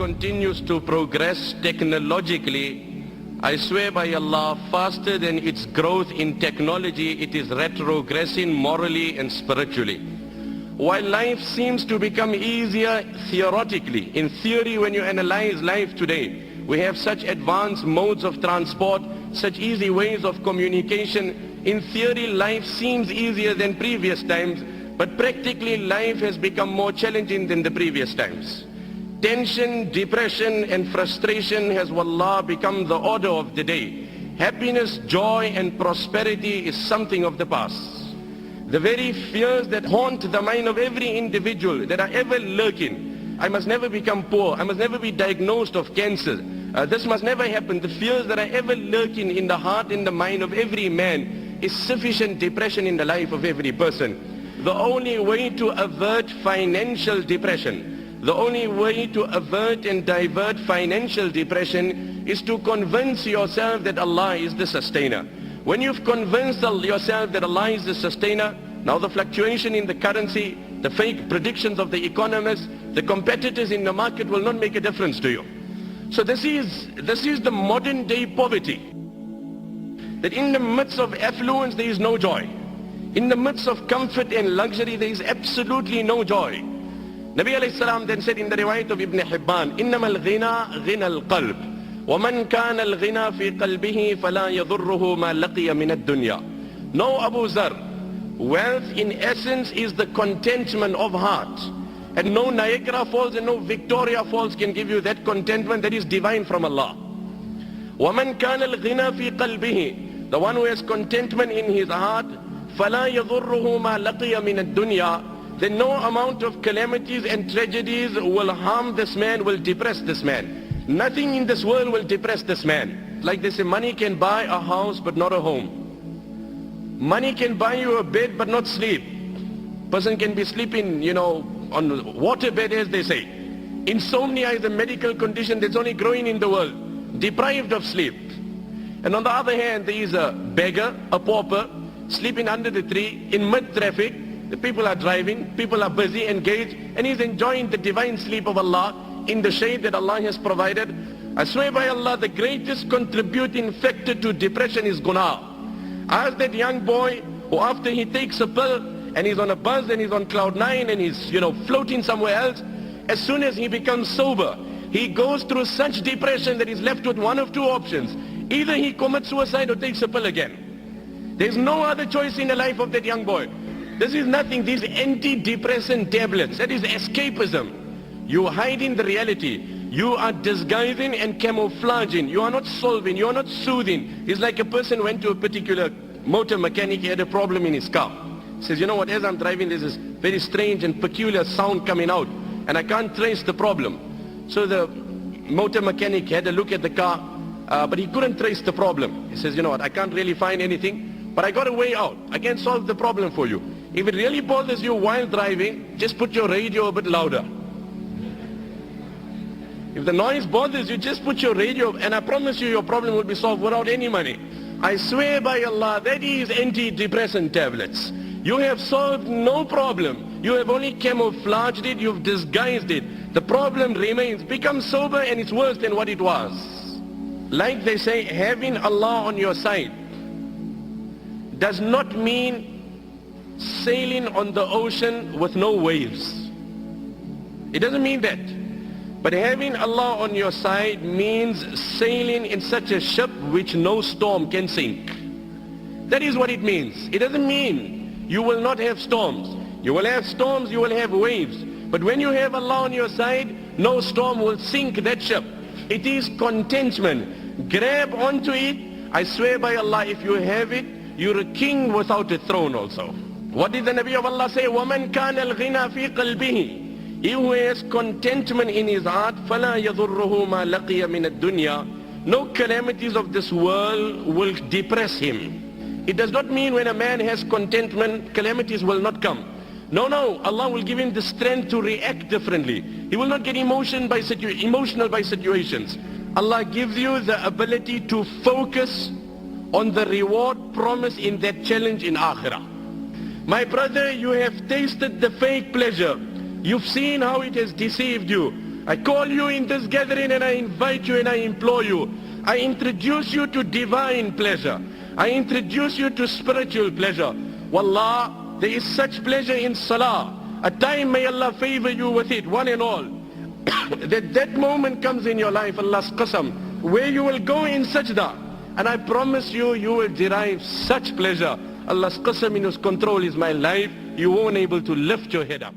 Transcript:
continues to progress technologically, I swear by Allah, faster than its growth in technology, it is retrogressing morally and spiritually. While life seems to become easier theoretically, in theory when you analyze life today, we have such advanced modes of transport, such easy ways of communication. In theory, life seems easier than previous times, but practically life has become more challenging than the previous times. Tension, depression and frustration has, wallah, become the order of the day. Happiness, joy and prosperity is something of the past. The very fears that haunt the mind of every individual, that are ever lurking. I must never become poor. I must never be diagnosed of cancer. This must never happen. The fears that are ever lurking in the heart and the mind of every man is sufficient depression in the life of every person. The only way to avert financial depression, the only way to avert and divert financial depression is to convince yourself that Allah is the sustainer. When you've convinced yourself that Allah is the sustainer, now the fluctuation in the currency, the fake predictions of the economists, the competitors in the market will not make a difference to you. So this is the modern day poverty. That in the midst of affluence there is no joy. In the midst of comfort and luxury there is absolutely no joy. Nabi alayhi salam then said in the riwayat of Ibn Hibban, إِنَّمَا الْغِنَى غِنَى الْقَلْبِ وَمَنْ كَانَ الْغِنَى فِي قَلْبِهِ فَلَا يَضُرُّهُ مَا لَقِيَ مِنَ الدُّنْيَا. No, Abu Zar, wealth in essence is the contentment of heart. And no Niagara Falls and no Victoria Falls can give you that contentment that is divine from Allah. وَمَنْ كَانَ الْغِنَى فِي قَلْبِهِ, the one who has contentment in his heart, فَلَا يَضُرُّهُ مَا لَقِيَ مِنَ الدُّنْيَا, then no amount of calamities and tragedies will harm this man, will depress this man. Nothing in this world will depress this man. Like they say, money can buy a house but not a home. Money can buy you a bed but not sleep. Person can be sleeping, on water bed, as they say. Insomnia is a medical condition that's only growing in the world. Deprived of sleep. And on the other hand, there is a beggar, a pauper, sleeping under the tree in mid-traffic. The people are driving, people are busy, engaged, and he's enjoying the divine sleep of Allah in the shade that Allah has provided. I swear by Allah, the greatest contributing factor to depression is guna. Ask that young boy who after he takes a pill and he's on a bus and he's on cloud 9 and he's floating somewhere else, as soon as he becomes sober, he goes through such depression that he's left with one of two options. Either he commits suicide or takes a pill again. There's no other choice in the life of that young boy. This is nothing, these antidepressant tablets, that is escapism. You are hiding the reality. You are disguising and camouflaging. You are not solving, you are not soothing. It's like a person went to a particular motor mechanic, he had a problem in his car. He says, you know what, as I'm driving there's this very strange and peculiar sound coming out and I can't trace the problem. So the motor mechanic had a look at the car, but he couldn't trace the problem. He says, you know what, I can't really find anything, but I got a way out. I can solve the problem for you. If it really bothers you while driving, just put your radio a bit louder. If the noise bothers you, just put your radio, and I promise you your problem will be solved without any money. I swear by Allah, that is antidepressant tablets. You have solved no problem. You have only camouflaged it, you've disguised it. The problem remains. Become sober and it's worse than what it was. Like they say, having Allah on your side does not mean sailing on the ocean with no waves. It doesn't mean that. But having Allah on your side means sailing in such a ship which no storm can sink. That is what it means. It doesn't mean you will not have storms. You will have storms, you will have waves. But when you have Allah on your side, no storm will sink that ship. It is contentment. Grab onto it. I swear by Allah, if you have it, you're a king without a throne also. What did the Nabi of Allah say? وَمَنْ كَانَ الْغِنَى فِي قَلْبِهِ. He who has contentment in his heart, فَلَا يَضُرُّهُ مَا لَقِيَ مِنَ الدُّنْيَا. No calamities of this world will depress him. It does not mean when a man has contentment, calamities will not come. No, Allah will give him the strength to react differently. He will not get emotional by situations. Allah gives you the ability to focus on the reward promised in that challenge in Akhirah. My brother, you have tasted the fake pleasure. You've seen how it has deceived you. I call you in this gathering and I invite you and I implore you. I introduce you to divine pleasure. I introduce you to spiritual pleasure. Wallah, there is such pleasure in salah. A time may Allah favor you with it, one and all. that moment comes in your life, Allah's qasam, where you will go in sajda. And I promise you, you will derive such pleasure. Allah's qasam, in His control is my life. You won't able to lift your head up.